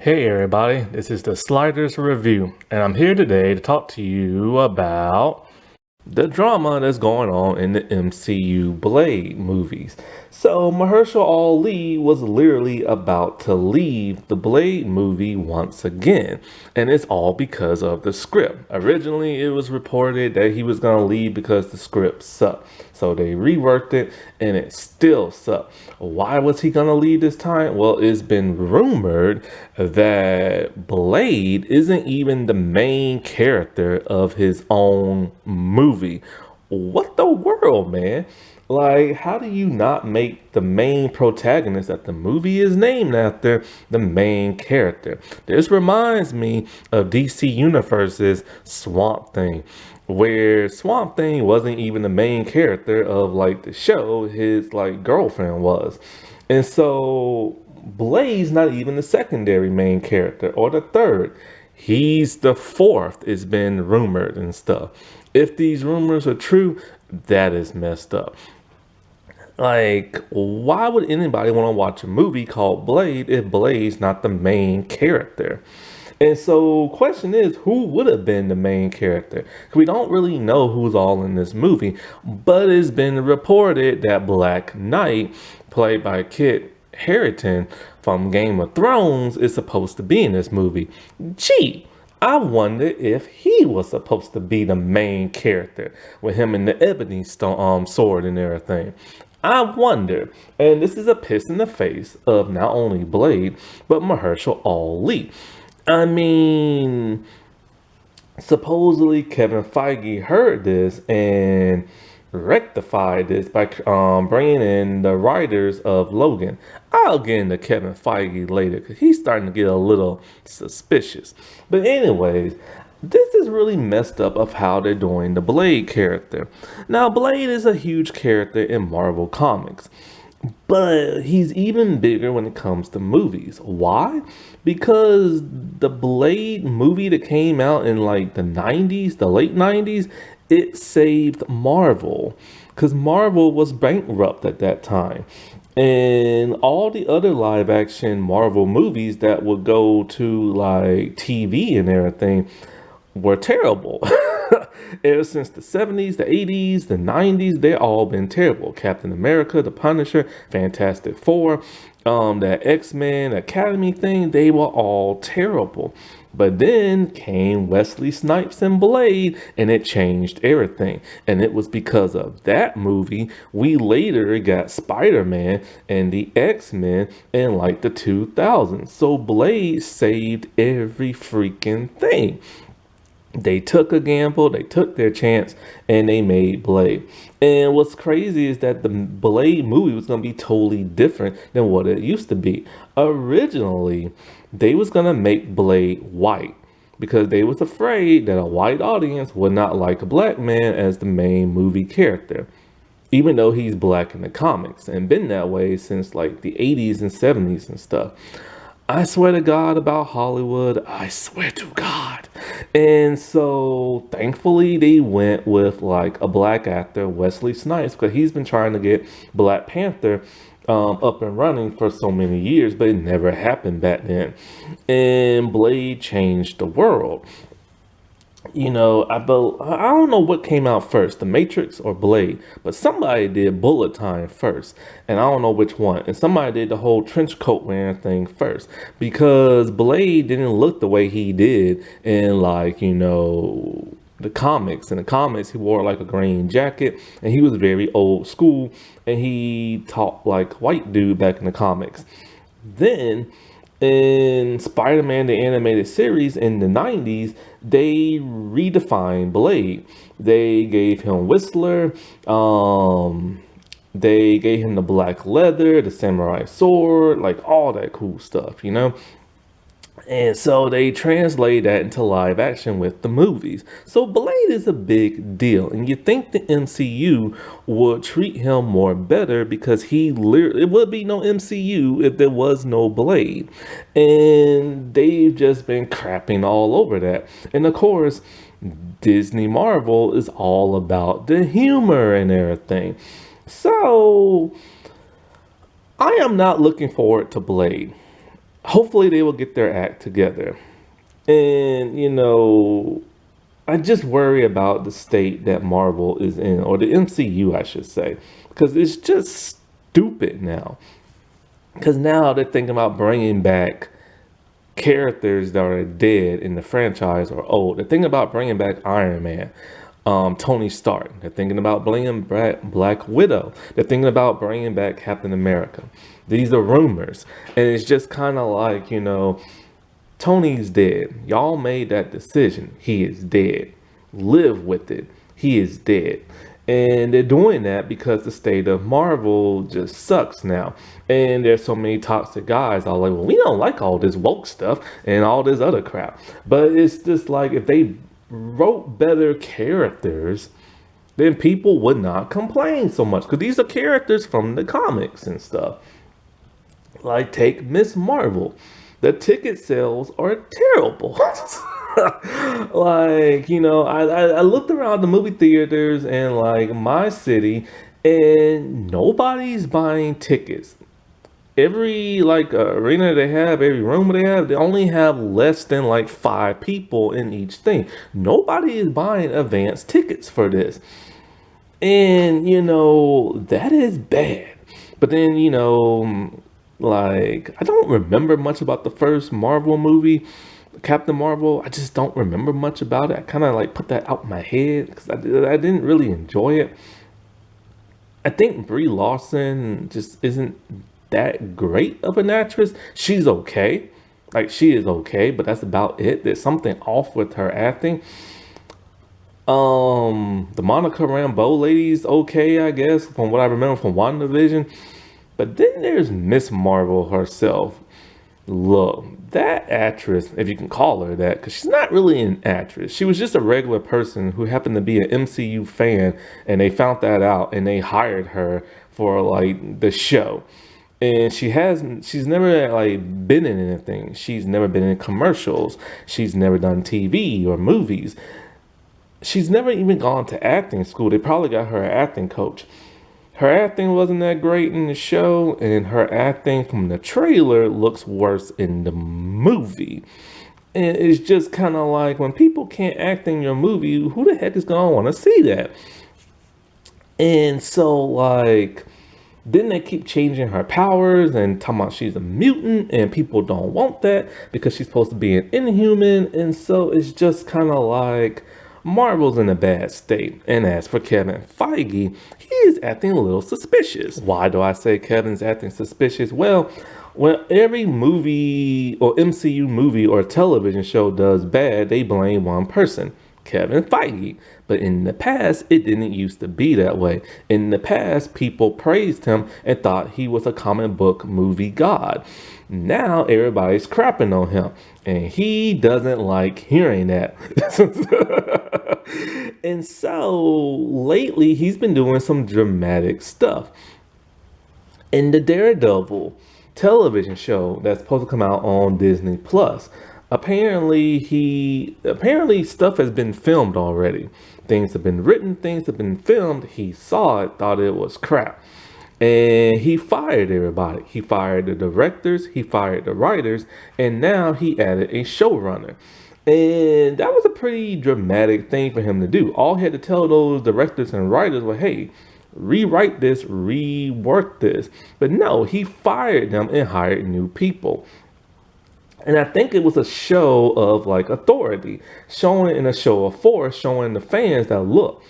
Hey everybody, this is the Sliders Review, and I'm here today to talk to you about the drama that's going on in the MCU Blade movies. So, Mahershala Ali was literally about to leave the Blade movie once again, and it's all because of the script. Originally, it was reported that he was going to leave because the script sucked. So they reworked it and it still sucked. Why was he gonna leave this time? Well, it's been rumored that Blade isn't even the main character of his own movie. What the world, man? Like, how do you not make the main protagonist that the movie is named after the main character? This reminds me of DC Universe's Swamp Thing, where Swamp Thing wasn't even the main character of like the show, his like girlfriend was. And so Blade's not even the secondary main character or the third. He's the fourth, it's been rumored and stuff. If these rumors are true, that is messed up. Like, why would anybody want to watch a movie called Blade if Blade's not the main character? And so, question is, who would have been the main character? We don't really know who's all in this movie, but it's been reported that Black Knight, played by Kit Harington from Game of Thrones, is supposed to be in this movie. Gee, I wonder if he was supposed to be the main character with him in the ebony stone, sword and everything. I wonder, and this is a piss in the face of not only Blade, but Mahershala Ali. I mean, supposedly Kevin Feige heard this and rectified this by bringing in the writers of Logan. I'll get into Kevin Feige later because he's starting to get a little suspicious. But anyways, this is really messed up of how they're doing the Blade character. Now, Blade is a huge character in Marvel Comics. But he's even bigger when it comes to movies. Why? Because the Blade movie that came out in like the 90s, the late 90s, it saved Marvel. Because Marvel was bankrupt at that time. And all the other live action Marvel movies that would go to like TV and everything were terrible. Ever since the 70s, the 80s, the 90s, they've all been terrible. Captain America, The Punisher, Fantastic Four, that X-Men Academy thing, they were all terrible. But then came Wesley Snipes and Blade, and it changed everything. And it was because of that movie, we later got Spider-Man and the X-Men in like the 2000s. So Blade saved every freaking thing. They took a gamble, they took their chance, and they made Blade. And what's crazy is that the Blade movie was going to be totally different than what it used to be. Originally, they was going to make Blade white because they was afraid that a white audience would not like a black man as the main movie character, even though he's black in the comics and been that way since like the 80s and 70s and stuff. I swear to God about Hollywood. I swear to God. And so thankfully they went with like a black actor, Wesley Snipes, because he's been trying to get Black Panther up and running for so many years, but it never happened back then. And Blade changed the world. You know, I don't know what came out first, The Matrix or Blade, but somebody did Bullet Time first, and I don't know which one. And somebody did the whole trench coat wearing thing first, because Blade didn't look the way he did in like, you know, the comics. In the comics, he wore like a green jacket, and he was very old school, and he talked like white dude back in the comics. Then in Spider-Man the animated series in the 90s, they redefined Blade. They gave him Whistler, they gave him the black leather, the samurai sword, like all that cool stuff, you know? And so they translate that into live action with the movies. So Blade is a big deal. And you think the MCU would treat him more better because it would be no MCU if there was no Blade. And they've just been crapping all over that. And of course, Disney Marvel is all about the humor and everything. So I am not looking forward to Blade. hopefully they will get their act together. And, I just worry about the state that Marvel is in, or the MCU, I should say, because it's just stupid now. Because now they're thinking about bringing back characters that are dead in the franchise or old. They're thinking about bringing back Iron Man, Tony Stark. They're thinking about bringing back Black Widow. They're thinking about bringing back Captain America. These are rumors. And it's just kind of like, Tony's dead. Y'all made that decision. He is dead. Live with it. He is dead. And they're doing that because the state of Marvel just sucks now. And there's so many toxic guys all like, well, we don't like all this woke stuff and all this other crap. But it's just like, if they wrote better characters, then people would not complain so much. Because these are characters from the comics and stuff. Like, take Miss Marvel. The ticket sales are terrible. Like, I looked around the movie theaters in like my city, and nobody's buying tickets. Every like arena they have, every room they have, they only have less than like 5 people in each thing. Nobody is buying advance tickets for this. And, that is bad. But then, like, I don't remember much about the first Marvel movie, Captain Marvel. I just don't remember much about it. I kind of like put that out my head because I didn't really enjoy it. I think Brie Larson just isn't that great of an actress. She's okay. Like, she is okay, but that's about it. There's something off with her acting. The Monica Rambeau lady's okay, I guess, from what I remember from WandaVision. But then there's Miss Marvel herself. Look, that actress, if you can call her that, because she's not really an actress. She was just a regular person who happened to be an MCU fan, and they found that out, and they hired her for like the show. And she's never like been in anything. She's never been in commercials. She's never done TV or movies. She's never even gone to acting school. They probably got her an acting coach. Her acting wasn't that great in the show, and her acting from the trailer looks worse in the movie. And it's just kind of like, when people can't act in your movie, who the heck is going to want to see that? And so, like, then they keep changing her powers and talking about she's a mutant, and people don't want that because she's supposed to be an inhuman. And so it's just kind of like, Marvel's in a bad state. And as for Kevin Feige, he is acting a little suspicious. Why do I say Kevin's acting suspicious? Well, when every movie or MCU movie or television show does bad, they blame one person, Kevin Feige. But in the past, it didn't used to be that way. In the past, people praised him and thought he was a comic book movie god. Now everybody's crapping on him, and he doesn't like hearing that. And so lately, he's been doing some dramatic stuff. In the Daredevil television show that's supposed to come out on Disney Plus, apparently stuff has been filmed already. Things have been written, things have been filmed. He saw it, thought it was crap. And he fired everybody. He fired the directors, he fired the writers, and now he added a showrunner. And that was a pretty dramatic thing for him to do. All he had to tell those directors and writers was, hey, rewrite this, rework this. But no, he fired them and hired new people. And I think it was a show of like authority, showing in a show of force, showing the fans that, look,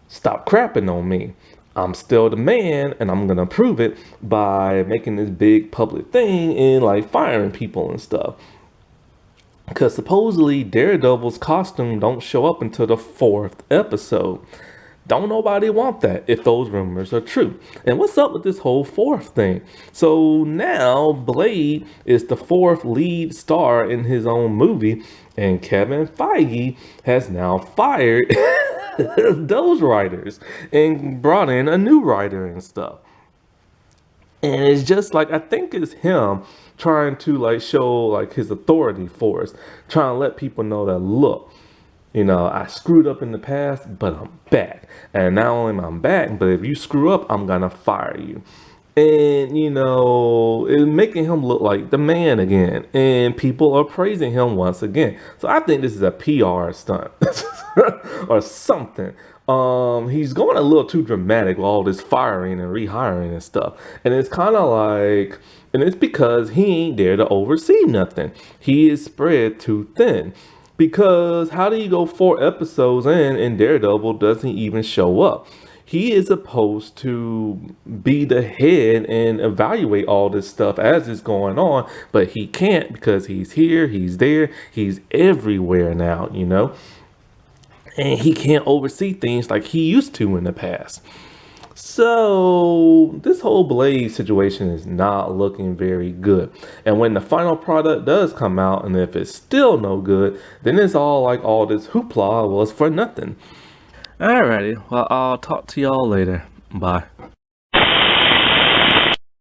stop crapping on me. I'm still the man, and I'm going to prove it by making this big public thing and like firing people and stuff. Because supposedly Daredevil's costume don't show up until the 4th episode. Don't nobody want that if those rumors are true. And what's up with this whole 4th thing? So now Blade is the 4th lead star in his own movie, and Kevin Feige has now fired those writers and brought in a new writer and stuff. And it's just like, I think it's him trying to like show like his authority for us, trying to let people know that, look, I screwed up in the past, but I'm back. And not only am I back, but if you screw up, I'm gonna fire you. And it's making him look like the man again, and people are praising him once again. So I think this is a PR stunt or something. He's going a little too dramatic with all this firing and rehiring and stuff, and it's kind of like, and it's because he ain't there to oversee nothing. He is spread too thin. Because how do you go 4 episodes in and Daredevil doesn't even show up? He is supposed to be the head and evaluate all this stuff as it's going on, but he can't because he's here, he's there, he's everywhere now. And he can't oversee things like he used to in the past. So this whole Blade situation is not looking very good. And when the final product does come out, and if it's still no good, then it's all like all this hoopla was for nothing. Alrighty, well, I'll talk to y'all later. Bye.